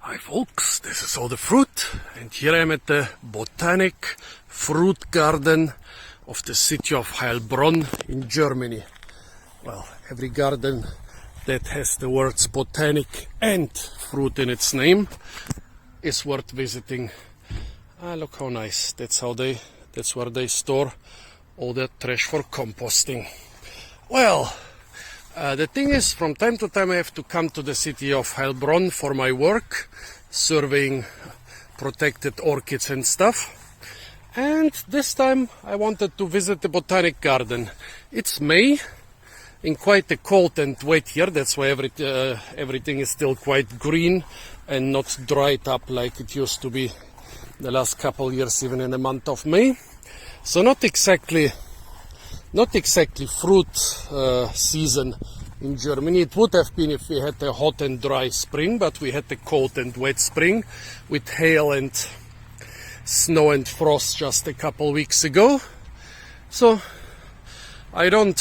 Hi folks, this is all the fruit, and here I am at the Botanic Fruit Garden of the city of Heilbronn in Germany. Well, every garden that has the words botanic and fruit in its name is worth visiting. Look how nice. That's where they store all that trash for composting. Well, the thing is, from time to time I have to come to the city of Heilbronn for my work, surveying protected orchids and stuff. And this time I wanted to visit the Botanic Garden. It's May, in quite a cold and wet year, that's why everything is still quite green and not dried up like it used to be the last couple years, even in the month of May. So not exactly fruit season in Germany. It would have been if we had a hot and dry spring, but we had a cold and wet spring with hail and snow and frost just a couple weeks ago. So I don't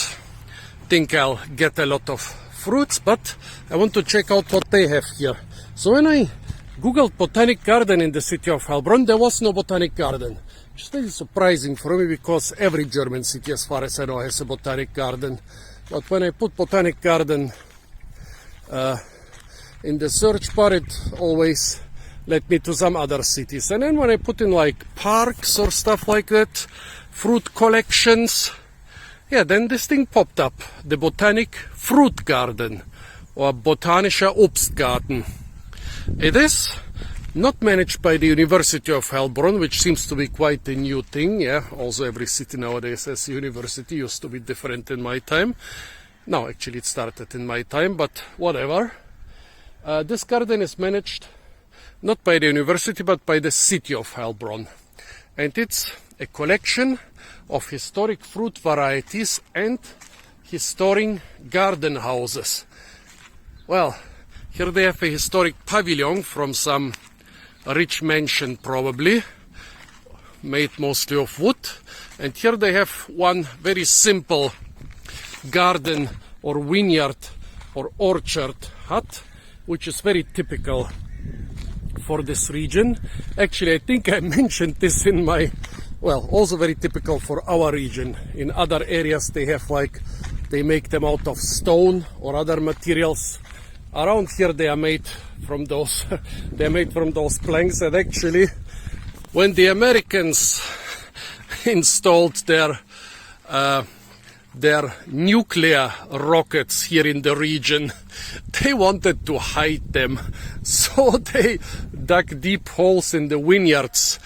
think I'll get a lot of fruits, but I want to check out what they have here. So when I googled Botanic Garden in the city of Heilbronn, there was no Botanic Garden. Which is really surprising for me, because every German city, as far as I know, has a Botanic Garden. But when I put Botanic Garden in the search bar, it always led me to some other cities. And then when I put in like parks or stuff like that, fruit collections, yeah, then this thing popped up, the Botanic Fruit Garden, or Botanischer Obstgarten. It is not managed by the University of Heilbronn, which seems to be quite a new thing. Yeah, also every city nowadays has a university. Used to be different in my time. No, actually it started in my time, but whatever. This garden is managed not by the university, but by the city of Heilbronn. And it's a collection of historic fruit varieties and historic garden houses. Well, here they have a historic pavilion from some rich mansion, probably made mostly of wood. And here they have one very simple garden or vineyard or orchard hut, which is very typical for this region. Actually, I think I mentioned this in my, well, also very typical for our region. In other areas they have they make them out of stone or other materials. Around here they are made from those planks. And actually, when the Americans installed their nuclear rockets here in the region, they wanted to hide them, so they dug deep holes in the vineyards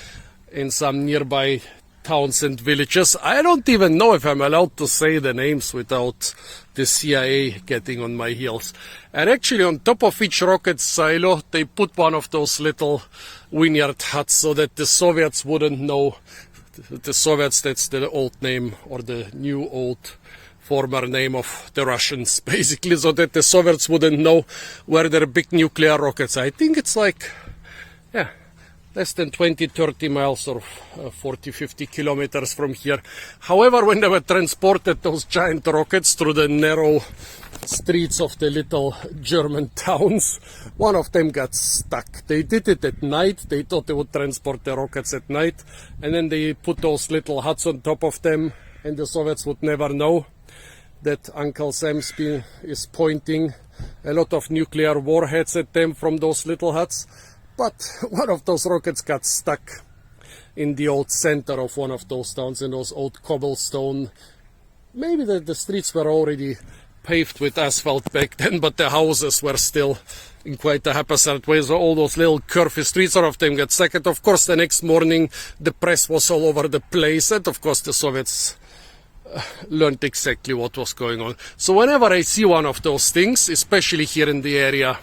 in some nearby towns and villages. I don't even know if I'm allowed to say the names without the CIA getting on my heels. And actually on top of each rocket silo they put one of those little vineyard huts so that the Soviets wouldn't know. The Soviets, that's the old name, or the new old former name of the Russians, basically, so that the Soviets wouldn't know where their big nuclear rockets are. I think it's like, yeah, less than 20-30 miles or 40-50 kilometers from here. However, when they were transported, those giant rockets, through the narrow streets of the little German towns, one of them got stuck. They did it at night. They thought they would transport the rockets at night, and then they put those little huts on top of them, and the Soviets would never know that Uncle Sam is pointing a lot of nuclear warheads at them from those little huts. But one of those rockets got stuck in the old center of one of those towns, in those old cobblestone. Maybe the streets were already paved with asphalt back then, but the houses were still in quite a haphazard way. So all those little curvy streets, all of them got stuck. And of course the next morning the press was all over the place, and of course the Soviets learned exactly what was going on. So whenever I see one of those things, especially here in the area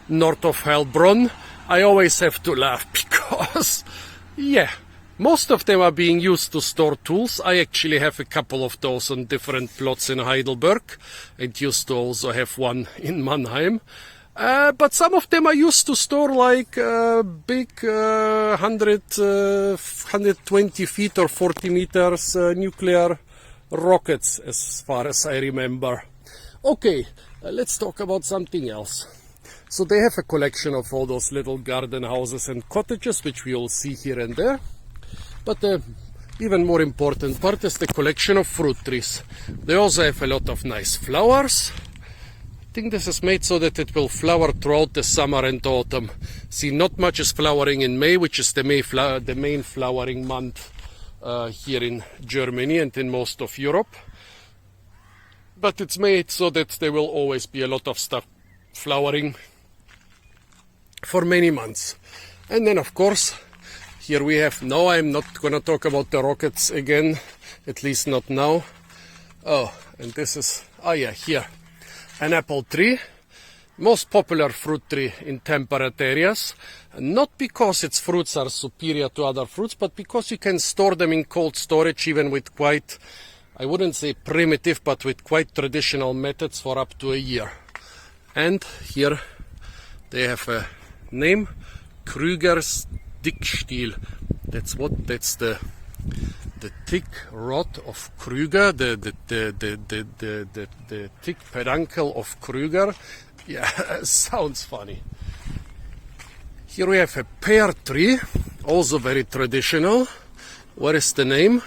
north of Heilbronn, I always have to laugh, because, yeah, most of them are being used to store tools. I actually have a couple of those on different plots in Heidelberg, and used to also have one in Mannheim. But some of them are used to store like big 120 feet or 40 meters nuclear rockets, as far as I remember. Okay, let's talk about something else. So they have a collection of all those little garden houses and cottages, which we all see here and there. But the even more important part is the collection of fruit trees. They also have a lot of nice flowers. I think this is made so that it will flower throughout the summer and autumn. See, not much is flowering in May, which is the main flowering month here in Germany and in most of Europe. But it's made so that there will always be a lot of stuff flowering for many months. And then, of course, here we have, no, I'm not going to talk about the rockets again, at least not now. Oh, and this is, oh yeah, here, an apple tree, most popular fruit tree in temperate areas. Not because its fruits are superior to other fruits, but because you can store them in cold storage even with quite, I wouldn't say primitive, but with quite traditional methods for up to a year. And here they have a name, Krüger's Dickstiel. That's the thick rod of Krüger, the thick peduncle of Krüger. Yeah, sounds funny. Here we have a pear tree, also very traditional. What is the name?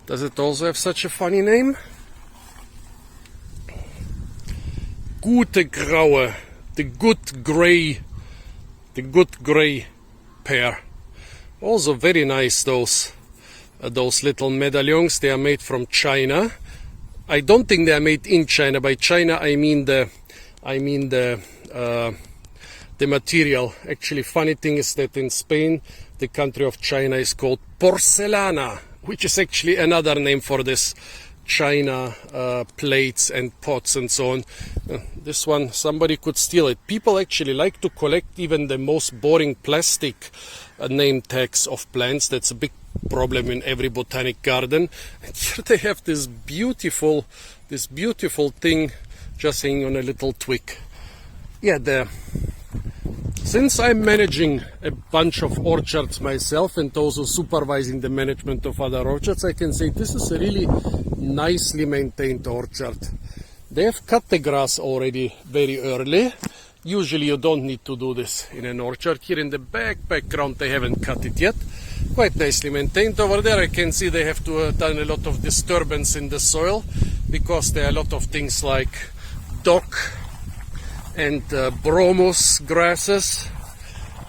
Does it also have such a funny name? Gute Graue, the good gray pear. Also very nice, those little medallions. They are made from China. I don't think they are made in China. By China I mean the material. Actually, funny thing is that in Spain the country of China is called porcelana, which is actually another name for this China plates and pots and so on. This one, somebody could steal it. People actually like to collect even the most boring plastic name tags of plants. That's a big problem in every botanic garden. And here they have this beautiful thing just hanging on a little twig. Yeah, since I'm managing a bunch of orchards myself and also supervising the management of other orchards, I can say this is a really nicely maintained orchard. They have cut the grass already very early. Usually you don't need to do this in an orchard. Here in the background they haven't cut it yet. Quite nicely maintained. Over there I can see they have done a lot of disturbance in the soil because there are a lot of things like dock and bromus grasses.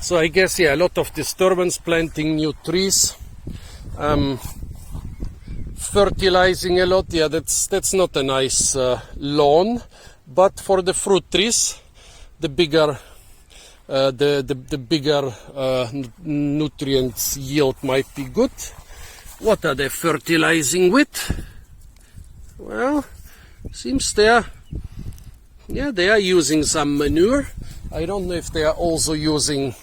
So I guess, yeah, a lot of disturbance, planting new trees, fertilizing a lot. Yeah, that's not a nice lawn, but for the fruit trees, the bigger nutrients yield might be good. What are they fertilizing with? Well, seems they are using some manure. I don't know if they are also using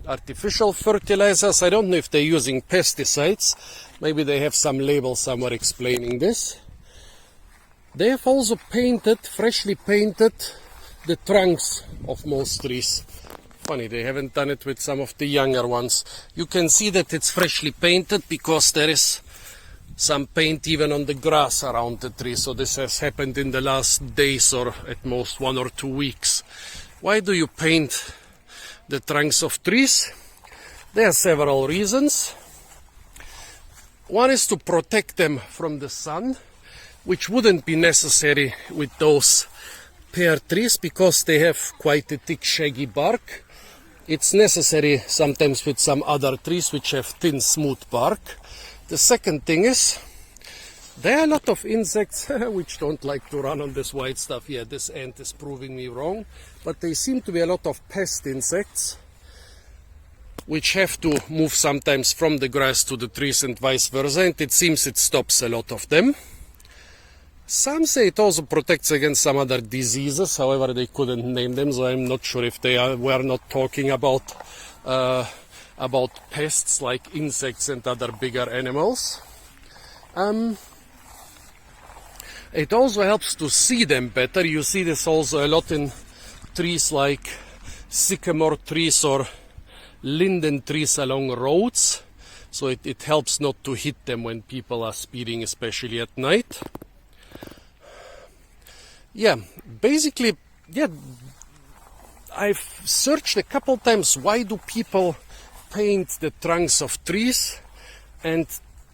artificial fertilizers. I don't know if they're using pesticides. Maybe they have some label somewhere explaining this. They have also freshly painted the trunks of most trees. Funny, they haven't done it with some of the younger ones. You can see that it's freshly painted because there is some paint even on the grass around the tree. So this has happened in the last days or at most 1 or 2 weeks. Why do you paint the trunks of trees? There are several reasons. One is to protect them from the sun, which wouldn't be necessary with those pear trees because they have quite a thick shaggy bark. It's necessary sometimes with some other trees which have thin smooth bark. The second thing is, there are a lot of insects which don't like to run on this white stuff. Yeah, this ant is proving me wrong. But there seem to be a lot of pest insects which have to move sometimes from the grass to the trees and vice versa. And it seems it stops a lot of them. Some say it also protects against some other diseases. However, they couldn't name them, so I'm not sure if they were not talking about pests like insects and other bigger animals. It also helps to see them better. You see this also a lot in trees like sycamore trees or linden trees along roads. So it helps not to hit them when people are speeding, especially at night. yeah, basically, yeah, I've searched a couple times why do people paint the trunks of trees, and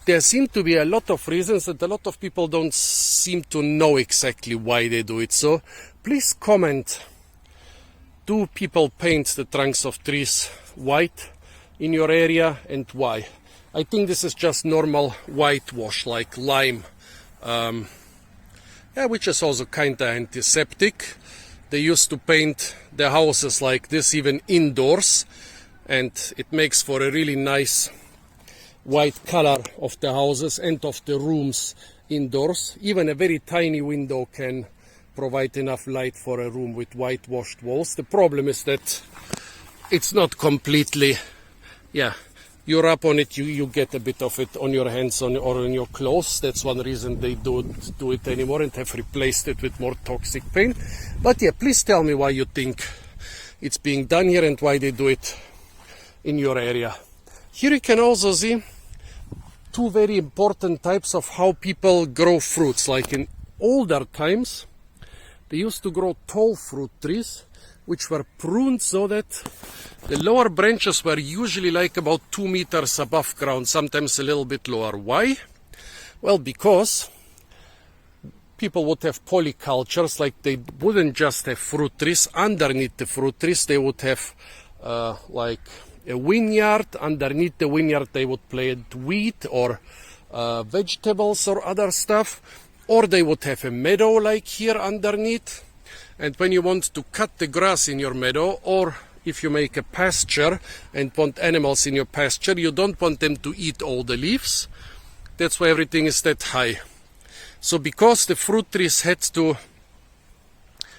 there seem to be a lot of reasons that a lot of people don't seem to know exactly why they do it. So please comment, do people paint the trunks of trees white in your area, and why? I think this is just normal whitewash, like lime, which is also kind of antiseptic. They used to paint their houses like this even indoors, and it makes for a really nice white color of the houses and of the rooms indoors. Even a very tiny window can provide enough light for a room with whitewashed walls. The problem is that it's not completely, you rub on it, you get a bit of it on your hands or on your clothes. That's one reason they don't do it anymore and have replaced it with more toxic paint. But yeah, please tell me why you think it's being done here and why they do it in your area. Here you can also see two very important types of how people grow fruits. Like in older times, they used to grow tall fruit trees, which were pruned so that the lower branches were usually like about 2 meters above ground, sometimes a little bit lower. Why? Well, because people would have polycultures, like they wouldn't just have fruit trees. Underneath the fruit trees, they would have like a vineyard. Underneath the vineyard, they would plant wheat or vegetables or other stuff. Or they would have a meadow like here underneath. And when you want to cut the grass in your meadow, or if you make a pasture and want animals in your pasture, you don't want them to eat all the leaves. That's why everything is that high. So because the fruit trees had to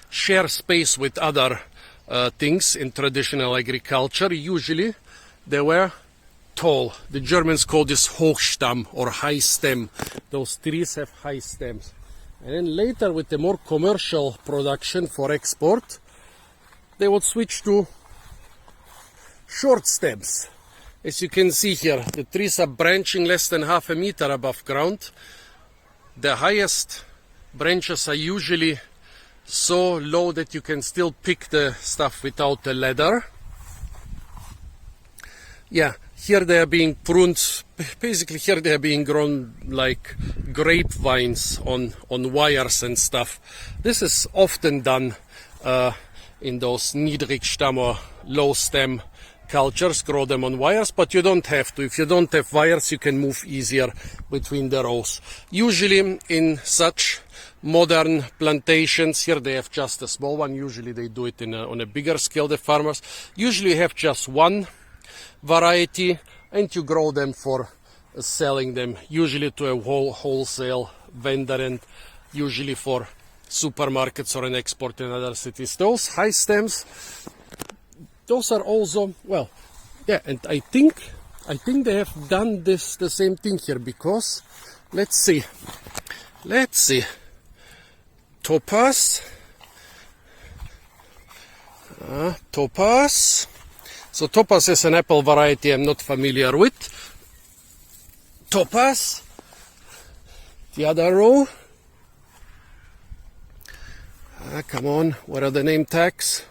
share space with other things in traditional agriculture, usually they were tall. The Germans call this Hochstamm or high stem. Those trees have high stems. And then later, with the more commercial production for export, they would switch to short stems. As you can see here, the trees are branching less than half a meter above ground. The highest branches are usually so low that you can still pick the stuff without the ladder. Yeah, here they are being pruned. Basically, here they are being grown like grapevines on wires and stuff. This is often done in those Niedrigstamm or low stem cultures, grow them on wires, but you don't have to. If you don't have wires, you can move easier between the rows. Usually in such modern plantations, here they have just a small one. Usually they do it on a bigger scale, the farmers. Usually have just one variety, and you grow them for selling them, usually to a wholesale vendor, and usually for supermarkets or an export in other cities. Those high stems, those are also, well, yeah, and I think they have done this the same thing here, because let's see, topaz. So topaz is an apple variety I'm not familiar with. Topaz. The other row. Come on, what are the name tags?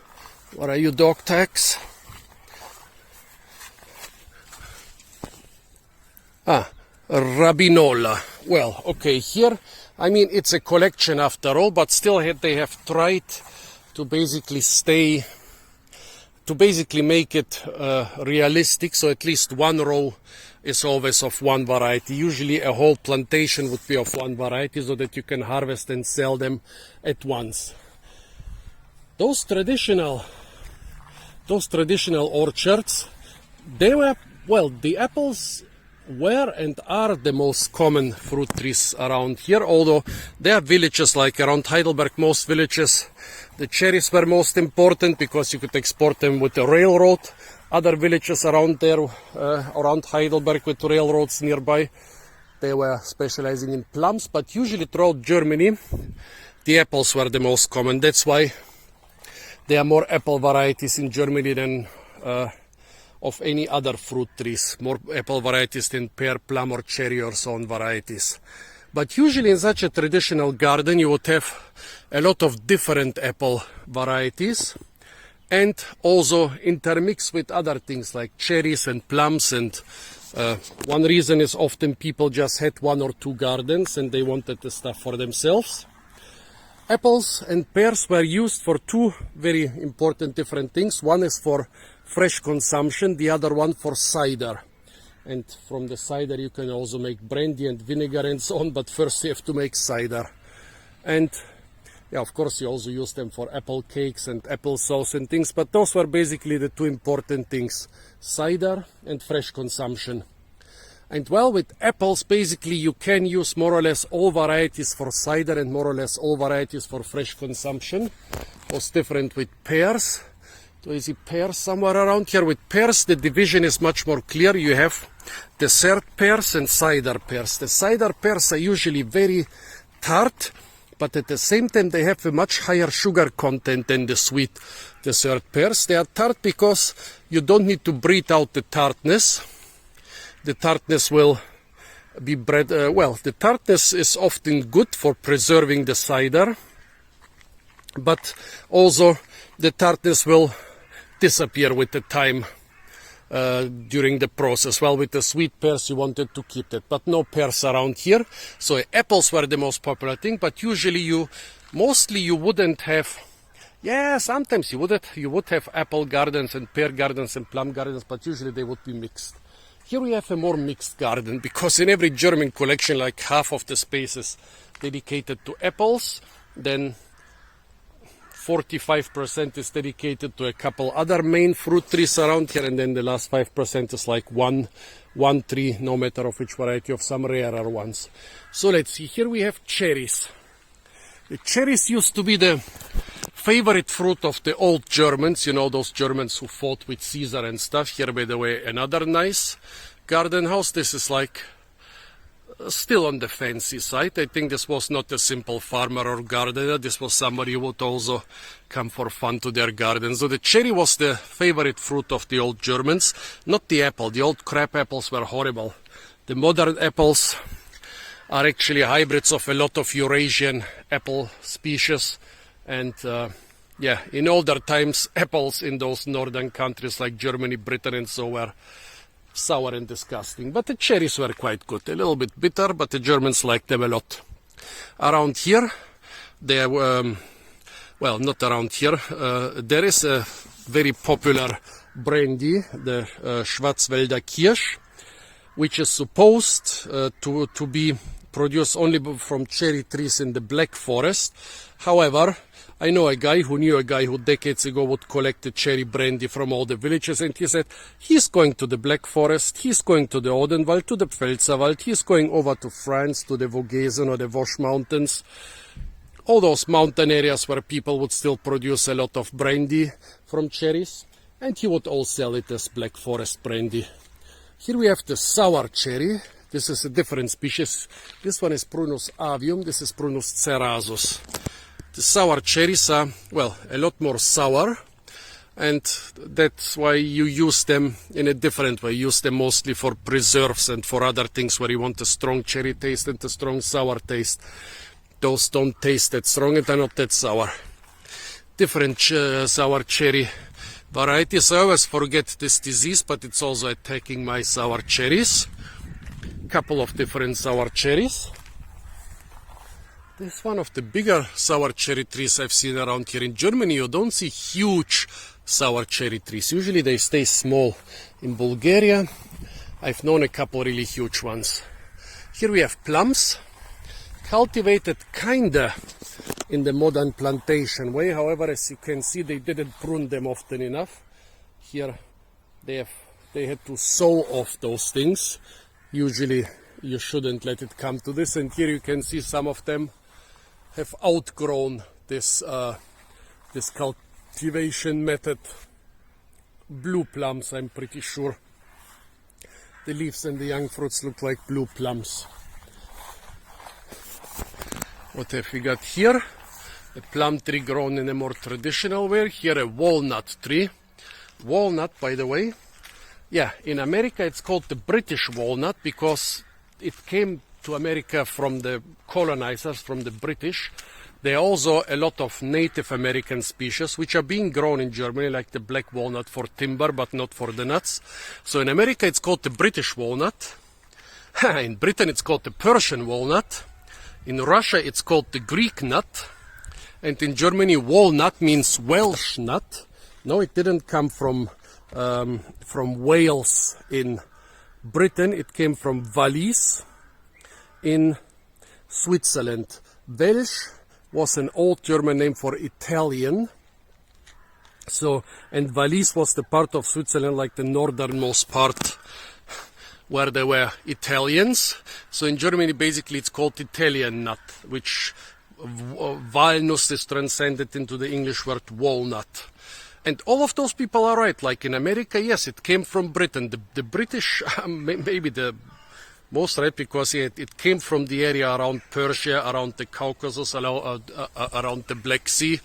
What are you dog tags? Rabinola. Well, okay, here, I mean, it's a collection after all, but still they have tried to basically make it realistic, so at least one row is always of one variety. Usually a whole plantation would be of one variety, so that you can harvest and sell them at once. Those traditional orchards, they were, well, the apples were and are the most common fruit trees around here, although there are villages like around Heidelberg, most villages, the cherries were most important because you could export them with the railroad. Other villages around there, around Heidelberg with railroads nearby, they were specializing in plums, but usually throughout Germany, the apples were the most common. That's why there are more apple varieties in Germany than of any other fruit trees. More apple varieties than pear, plum or cherry or so on varieties. But usually in such a traditional garden you would have a lot of different apple varieties, and also intermixed with other things like cherries and plums. And one reason is often people just had one or two gardens and they wanted the stuff for themselves. Apples and pears were used for two very important different things. One is for fresh consumption, the other one for cider. And from the cider you can also make brandy and vinegar and so on, but first you have to make cider. And yeah, of course you also use them for apple cakes and apple sauce and things, but those were basically the two important things: cider and fresh consumption. And well, with apples basically you can use more or less all varieties for cider and more or less all varieties for fresh consumption. What's different with pears? Do you see pears somewhere around here? With pears the division is much more clear. You have dessert pears and cider pears. The cider pears are usually very tart, but at the same time they have a much higher sugar content than the sweet dessert pears. They are tart because you don't need to breathe out the tartness. The tartness will be bred, the tartness is often good for preserving the cider, but also the tartness will disappear with the time during the process. Well, with the sweet pears you wanted to keep that, but no pears around here. So apples were the most popular thing, but usually you wouldn't have, sometimes you would have apple gardens and pear gardens and plum gardens, but usually they would be mixed. Here we have a more mixed garden, because in every German collection like half of the space is dedicated to apples, then 45% is dedicated to a couple other main fruit trees around here, and then the last 5% is like one tree, no matter of which variety, of some rarer ones. So let's see, here we have cherries. The cherries used to be the favorite fruit of the old Germans, you know, those Germans who fought with Caesar and stuff. Here, by the way, another nice garden house. This is like still on the fancy side. I think this was not a simple farmer or gardener. This was somebody who would also come for fun to their garden. So the cherry was the favorite fruit of the old Germans, not the apple. The old crab apples were horrible. The modern apples are actually hybrids of a lot of Eurasian apple species. And in older times, apples in those northern countries like Germany, Britain and so were sour and disgusting. But the cherries were quite good, a little bit bitter, but the Germans liked them a lot. Around here, there not around here, there is a very popular brandy, the Schwarzwälder Kirsch, which is supposed to be produced only from cherry trees in the Black Forest. However, I know a guy who knew a guy who decades ago would collect the cherry brandy from all the villages, and he said he's going to the Black Forest, he's going to the Odenwald, to the Pfälzerwald, he's going over to France, to the Vogesen or the Vosges Mountains, all those mountain areas where people would still produce a lot of brandy from cherries, and he would all sell it as Black Forest brandy. Here we have the sour cherry. This is a different species. This one is Prunus avium, this is Prunus cerasus. The sour cherries are, a lot more sour, and that's why you use them in a different way. You use them mostly for preserves and for other things where you want a strong cherry taste and a strong sour taste. Those don't taste that strong and are not that sour. Different sour cherry varieties. I always forget this disease, but it's also attacking my sour cherries. Couple of different sour cherries. This is one of the bigger sour cherry trees I've seen around here. In Germany you don't see huge sour cherry trees. Usually they stay small. In Bulgaria I've known a couple really huge ones. Here we have plums, cultivated kinda in the modern plantation way. However, as you can see, they didn't prune them often enough. Here they had to sow off those things. Usually you shouldn't let it come to this, and here you can see some of them have outgrown this cultivation method. Blue plums, I'm pretty sure. The leaves and the young fruits look like blue plums. What have we got here? A plum tree grown in a more traditional way. Here a walnut tree. Walnut, by the way, in America it's called the British walnut because it came to America from the colonizers, from the British. There are also a lot of Native American species which are being grown in Germany, like the black walnut for timber, but not for the nuts. So in America it's called the British walnut. In Britain it's called the Persian walnut. In Russia it's called the Greek nut. And in Germany walnut means Welsh nut. No, it didn't come from Wales in Britain. It came from Valais in Switzerland. Welsh was an old German name for Italian. So, and Valais was the part of Switzerland, like the northernmost part, where there were Italians. So in Germany, basically, it's called Italian nut, which Walnuss is transcended into the English word walnut. And all of those people are right. Like in America, yes, it came from Britain. The British, maybe the most right, because it came from the area around Persia, around the Caucasus, around the Black Sea.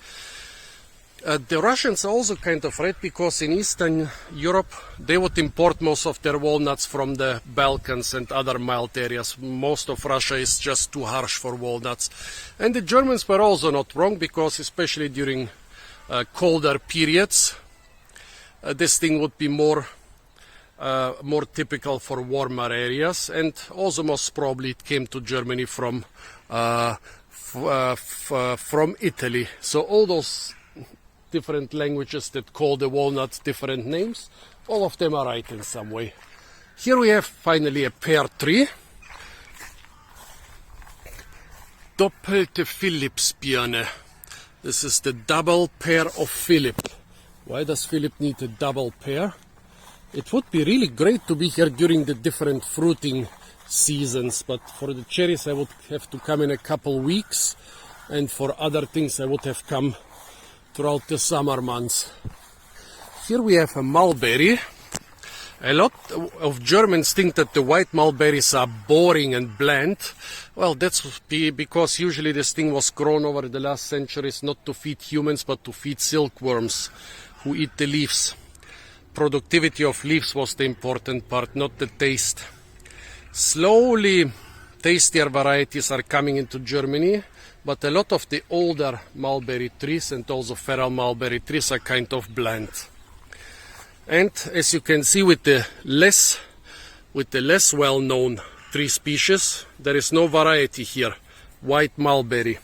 The Russians are also kind of right, because in Eastern Europe, they would import most of their walnuts from the Balkans and other mild areas. Most of Russia is just too harsh for walnuts. And the Germans were also not wrong, because especially during colder periods, this thing would be more typical for warmer areas, and also most probably it came to Germany from Italy. So all those different languages that call the walnuts different names, all of them are right in some way. Here we have finally a pear tree. Doppelte Philippsbirne. This is the double pear of Philip. Why does Philip need a double pear? It would be really great to be here during the different fruiting seasons, but for the cherries I would have to come in a couple weeks, and for other things I would have come throughout the summer months. Here we have a mulberry. A lot of Germans think that the white mulberries are boring and bland. Well, that's because usually this thing was grown over the last centuries not to feed humans but to feed silkworms who eat the leaves. Productivity of leaves was the important part, not the taste. Slowly tastier varieties are coming into Germany, but a lot of the older mulberry trees and also feral mulberry trees are kind of bland. And as you can see with the less well-known tree species, there is no variety here, white mulberry.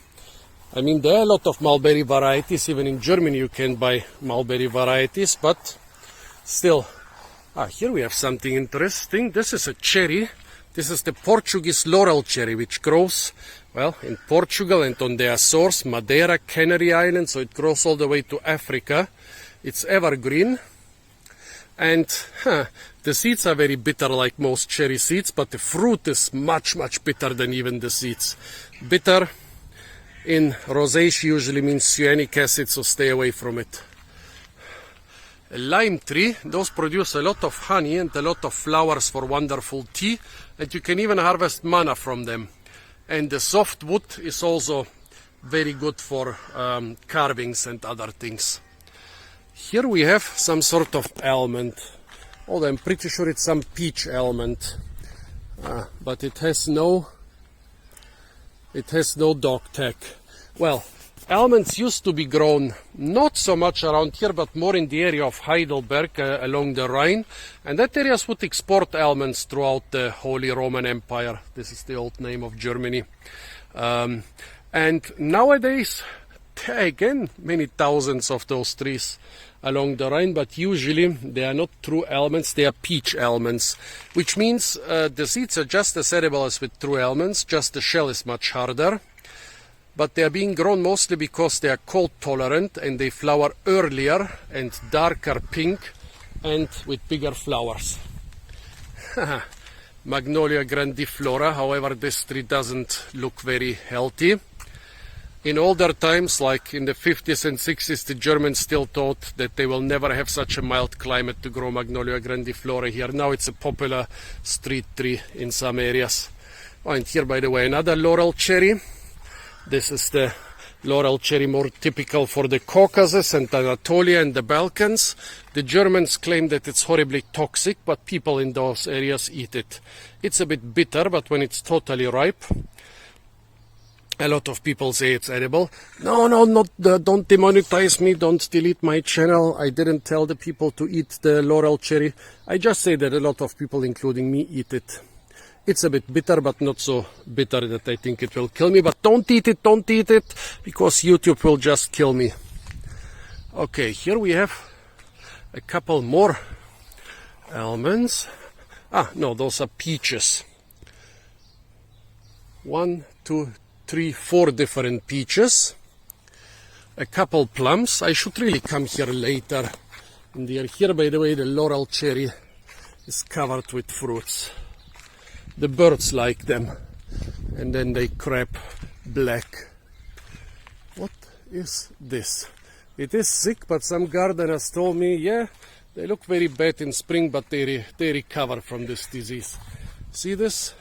I mean, there are a lot of mulberry varieties, even in Germany you can buy mulberry varieties, but still. Here we have something interesting. This is a cherry. This is the Portuguese laurel cherry, which grows, well, in Portugal and on the Azores, Madeira, Canary Islands, so it grows all the way to Africa. It's evergreen. And the seeds are very bitter like most cherry seeds, but the fruit is much, much bitter than even the seeds. Bitter in rosacea usually means cyanic acid, so stay away from it. A lime tree, those produce a lot of honey and a lot of flowers for wonderful tea, and you can even harvest manna from them. And the soft wood is also very good for carvings and other things. Here we have some sort of almond, although I'm pretty sure it's some peach almond, but it has no dog tag. Well, almonds used to be grown not so much around here, but more in the area of Heidelberg along the Rhine, and that area would export almonds throughout the Holy Roman Empire. This is the old name of Germany. And nowadays, again, many thousands of those trees along the Rhine, but usually they are not true almonds, they are peach almonds, which means the seeds are just as edible as with true almonds, just the shell is much harder. But they are being grown mostly because they are cold tolerant and they flower earlier and darker pink and with bigger flowers. Magnolia grandiflora, however, this tree doesn't look very healthy. In older times, like in the 50s and 60s, the Germans still thought that they will never have such a mild climate to grow Magnolia grandiflora here. Now it's a popular street tree in some areas. Oh, and here, by the way, another laurel cherry. This is the Laurel cherry more typical for the Caucasus and Anatolia and the Balkans. The Germans claim that it's horribly toxic, but people in those areas eat it. It's a bit bitter, but when it's totally ripe, a lot of people say it's edible. No, don't demonetize me, don't delete my channel. I didn't tell the people to eat the laurel cherry. I just say that a lot of people, including me, eat it. It's a bit bitter, but not so bitter that I think it will kill me. But don't eat it, because YouTube will just kill me. Okay, here we have a couple more almonds. No, those are peaches. 1, 2, 3, 4 different peaches. A couple plums. I should really come here later. And here, by the way, the laurel cherry is covered with fruits. The birds like them, and then they crap black. What is this? It is sick, but some gardeners told me, yeah, they look very bad in spring, but they recover from this disease. See this?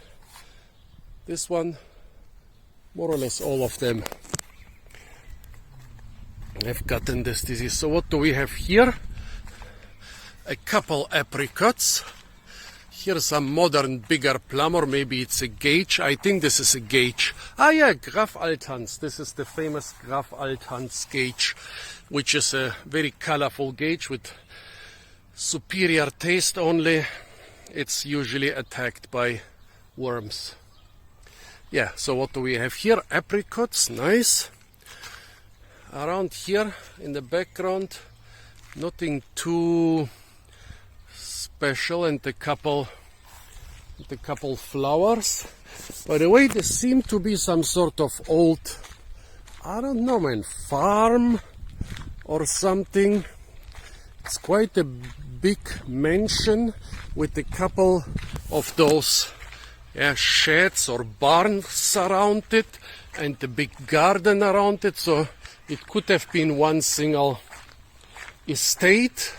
This one, more or less all of them have gotten this disease. So what do we have here? A couple apricots. Here's a modern bigger plum, or maybe it's a gauge. I think this is a gauge. Yeah, Graf Althans. This is the famous Graf Althans gauge, which is a very colorful gauge with superior taste only. It's usually attacked by worms. Yeah, so what do we have here? Apricots, nice. Around here in the background, nothing too special, and a couple flowers. By the way, there seem to be some sort of old, I don't know, man, farm or something. It's quite a big mansion with a couple of those sheds or barns around it, and a big garden around it. So it could have been one single estate,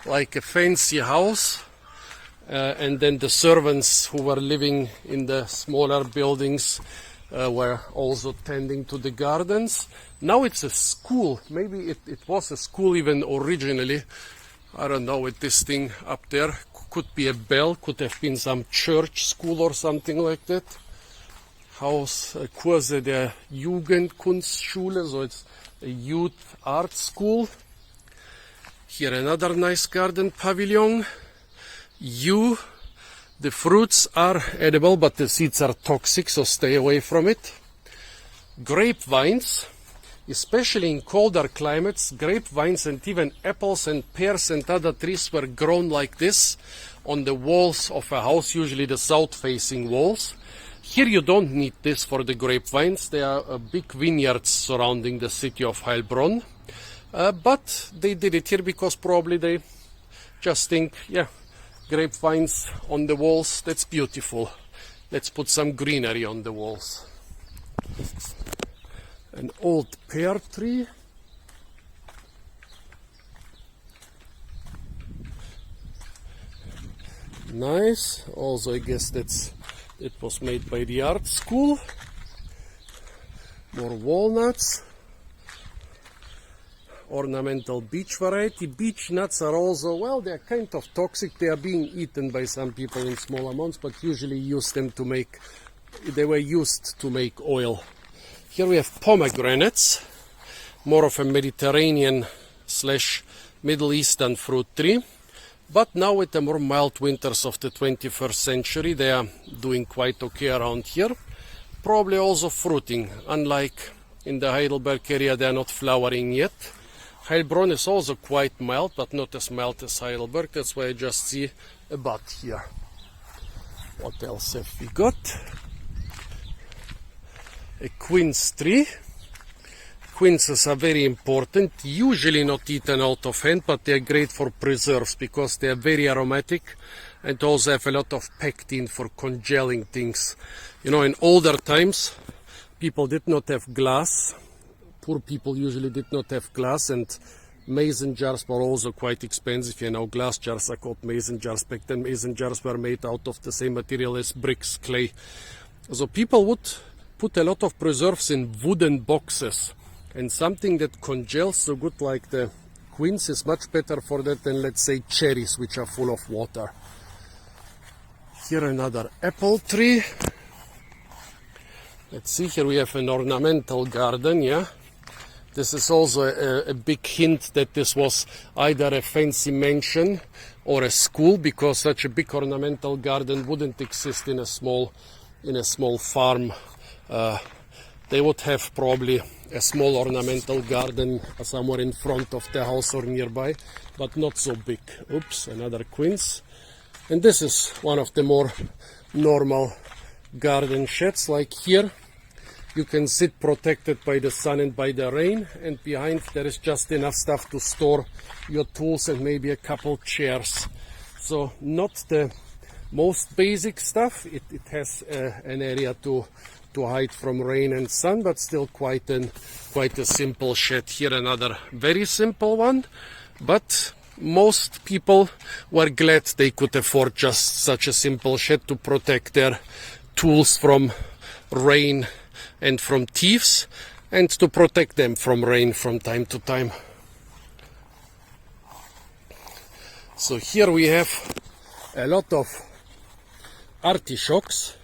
like a fancy house, and then the servants who were living in the smaller buildings were also tending to the gardens. Now it's a school. Maybe it was a school even originally. I don't know, with this thing up there. Could be a bell, could have been some church school or something like that. Haus Kurse der Jugendkunstschule, so it's a youth art school. Here another nice garden pavilion. The fruits are edible, but the seeds are toxic, so stay away from it. Grapevines, especially in colder climates, grapevines and even apples and pears and other trees were grown like this on the walls of a house, usually the south-facing walls. Here you don't need this for the grapevines. There are big vineyards surrounding the city of Heilbronn. But they did it here because probably they just think, yeah, grapevines on the walls, that's beautiful. Let's put some greenery on the walls. An old pear tree. Nice. Also, I guess it was made by the art school. More walnuts. Ornamental beech variety. Beech nuts are also, well, they're kind of toxic. They are being eaten by some people in small amounts, but usually they were used to make oil. Here we have pomegranates, more of a Mediterranean / Middle Eastern fruit tree. But now with the more mild winters of the 21st century, they are doing quite okay around here. Probably also fruiting. Unlike in the Heidelberg area, they are not flowering yet. Heilbronn is also quite mild, but not as mild as Heidelberg. That's why I just see a bud here. What else have we got? A quince tree. Quinces are very important, usually not eaten out of hand, but they are great for preserves because they are very aromatic and also have a lot of pectin for congealing things. You know, in older times, people did not have glass. Poor people usually did not have glass, and mason jars were also quite expensive. You know, glass jars are called mason jars. Back then, mason jars were made out of the same material as bricks, clay. So people would put a lot of preserves in wooden boxes. And something that congels so good like the quince is much better for that than, let's say, cherries, which are full of water. Here another apple tree. Let's see, here we have an ornamental garden, yeah. This is also a big hint that this was either a fancy mansion or a school, because such a big ornamental garden wouldn't exist in a small farm. They would have probably a small ornamental garden somewhere in front of the house or nearby, but not so big. Oops, another quince. And this is one of the more normal garden sheds, like here. You can sit protected by the sun and by the rain, and behind there is just enough stuff to store your tools and maybe a couple chairs. So not the most basic stuff. It has an area to hide from rain and sun, but still quite a simple shed. Here another very simple one, but most people were glad they could afford just such a simple shed to protect their tools from rain and from thieves, and to protect them from rain from time to time. So here we have a lot of artichokes.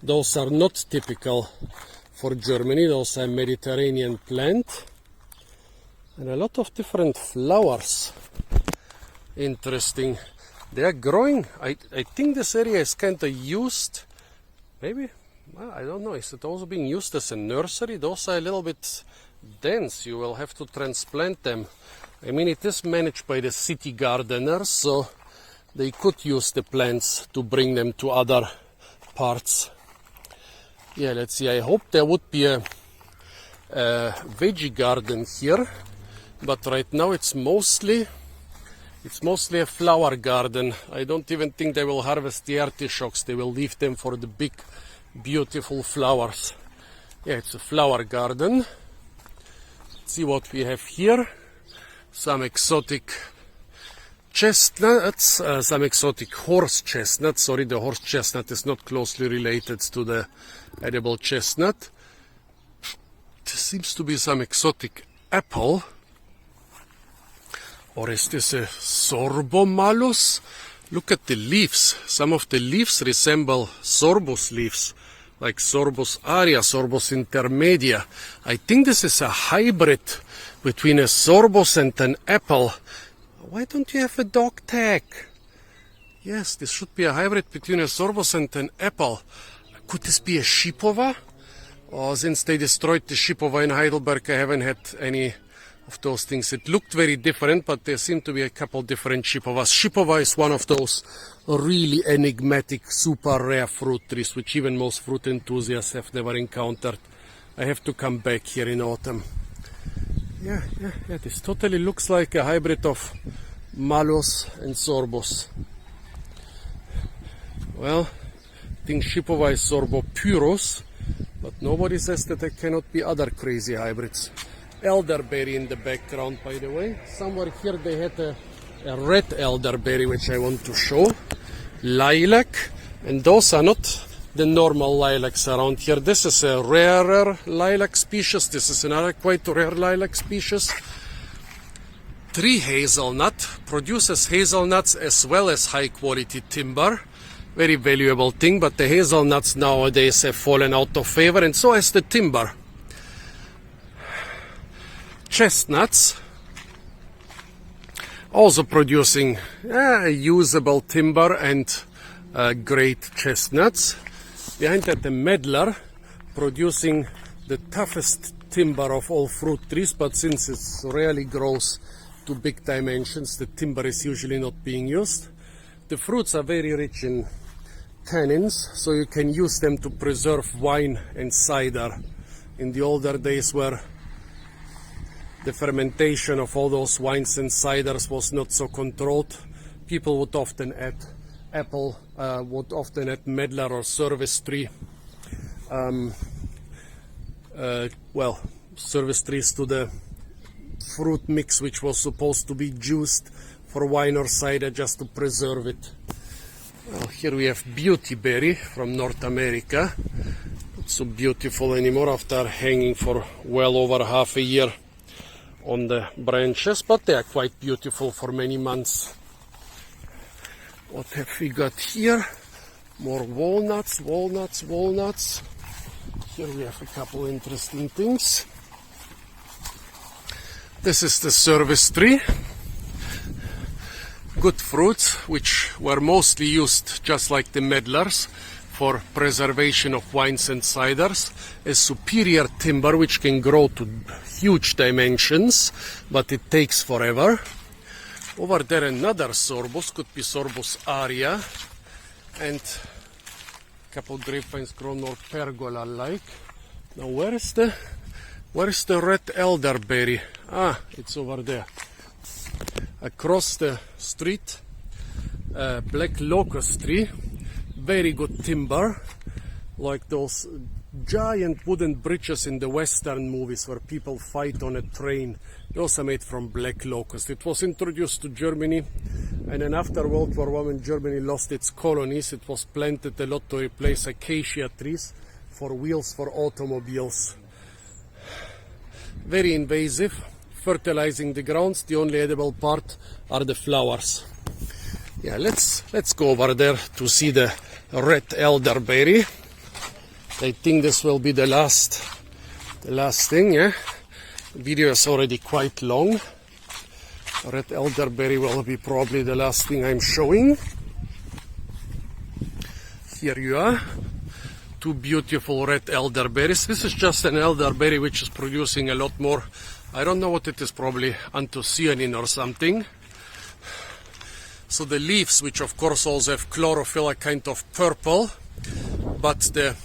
Those are not typical for Germany. Those are Mediterranean plant. And a lot of different flowers. Interesting. They are growing. I think this area is kind of used, maybe, well, I don't know, is it also being used as a nursery? Those are a little bit dense. You will have to transplant them. I mean, it is managed by the city gardeners, so they could use the plants to bring them to other parts. Yeah, let's see. I hope there would be a veggie garden here, but right now it's mostly a flower garden. I don't even think they will harvest the artichokes. They will leave them for the big, beautiful flowers. Yeah, it's a flower garden. Let's see what we have here. Some exotic chestnuts, some exotic horse chestnuts. Sorry, the horse chestnut is not closely related to the edible chestnut. There seems to be some exotic apple. Or is this a sorbomalus? Look at the leaves. Some of the leaves resemble sorbus leaves, like Sorbus aria, Sorbus intermedia. I think this is a hybrid between a sorbus and an apple. Why don't you have a dog tag? Yes, this should be a hybrid between a sorbus and an apple. Could this be a shipova? Oh, since they destroyed the shipova in Heidelberg, I haven't had any of those things. It looked very different, but there seem to be a couple different shipovas. Shipova is one of those really enigmatic, super rare fruit trees, which even most fruit enthusiasts have never encountered. I have to come back here in autumn. Yeah, this totally looks like a hybrid of malus and sorbus. Well, I think shipova is sorbopyrus, but nobody says that there cannot be other crazy hybrids. Elderberry in the background, by the way. Somewhere here they had a red elderberry, which I want to show. Lilac, and those are not the normal lilacs around here. This is a rarer lilac species. This is another quite rare lilac species. Tree hazelnut produces hazelnuts as well as high quality timber. Very valuable thing, but the hazelnuts nowadays have fallen out of favor, and so has the timber. Chestnuts, also producing usable timber and great chestnuts. Behind that, the medlar, producing the toughest timber of all fruit trees, but since it rarely grows to big dimensions, the timber is usually not being used. The fruits are very rich in tannins, so you can use them to preserve wine and cider. In the older days, where the fermentation of all those wines and ciders was not so controlled, people would often add apple, would often add medlar or service tree, service trees to the fruit mix, which was supposed to be juiced for wine or cider just to preserve it. Well, here we have beautyberry from North America. not so beautiful anymore after hanging for well over half a year on the branches, but they are quite beautiful for many months. What have we got here? More walnuts. Here we have a couple interesting things. This is the service tree. Good fruits, which were mostly used, just like the medlars, for preservation of wines and ciders. A superior timber which can grow to huge dimensions, but it takes forever. Over there another sorbus, could be Sorbus aria, and a couple grapevines grown more pergola-like. Now where is the red elderberry? Ah, it's over there. Across the street, black locust tree, very good timber, like those giant wooden bridges in the Western movies where people fight on a train. Those are made from black locust. It was introduced to Germany, and then after World War I, when Germany lost its colonies, it was planted a lot to replace acacia trees for wheels for automobiles. Very invasive, fertilizing the grounds. The only edible part are the flowers. Yeah, let's go over there to see the red elderberry. I think this will be the last thing. Yeah, the video is already quite long. Red elderberry will be probably the last thing I'm showing. Here you are. Two beautiful red elderberries. This is just an elderberry which is producing a lot more. I don't know what it is, probably anthocyanin or something. So the leaves, which of course also have chlorophyll, are kind of purple, but the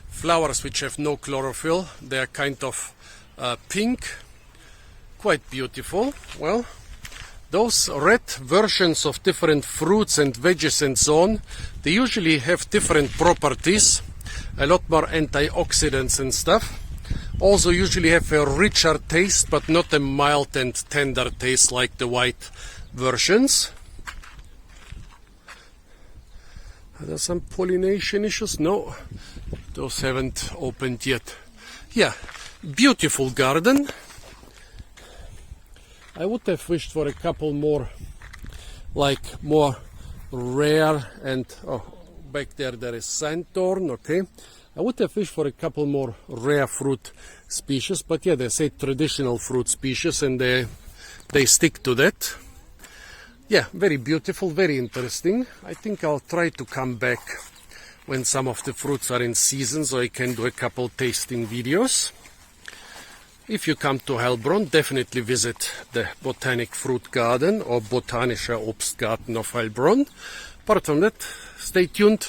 flowers, which have no chlorophyll, they are kind of pink. Quite beautiful. Well, those red versions of different fruits and veggies and so on, they usually have different properties, a lot more antioxidants and stuff. Also usually have a richer taste, but not a mild and tender taste like the white versions. Are there some pollination issues? No, those haven't opened yet. Yeah, beautiful garden. I would have wished for a couple more, like more rare and, oh, back there is sandthorn, okay. I would have wished for a couple more rare fruit species, but yeah, they say traditional fruit species and they stick to that. Yeah, very beautiful, very interesting. I think I'll try to come back when some of the fruits are in season so I can do a couple tasting videos. If you come to Heilbronn, definitely visit the Botanic Fruit Garden or Botanischer Obstgarten of Heilbronn. Apart from that, stay tuned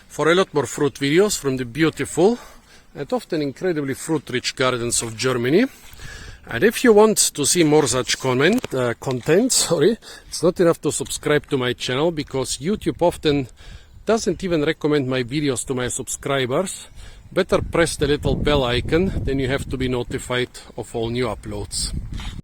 for a lot more fruit videos from the beautiful and often incredibly fruit-rich gardens of Germany. And if you want to see more such content, it's not enough to subscribe to my channel, because YouTube often doesn't even recommend my videos to my subscribers. Better press the little bell icon, then you have to be notified of all new uploads.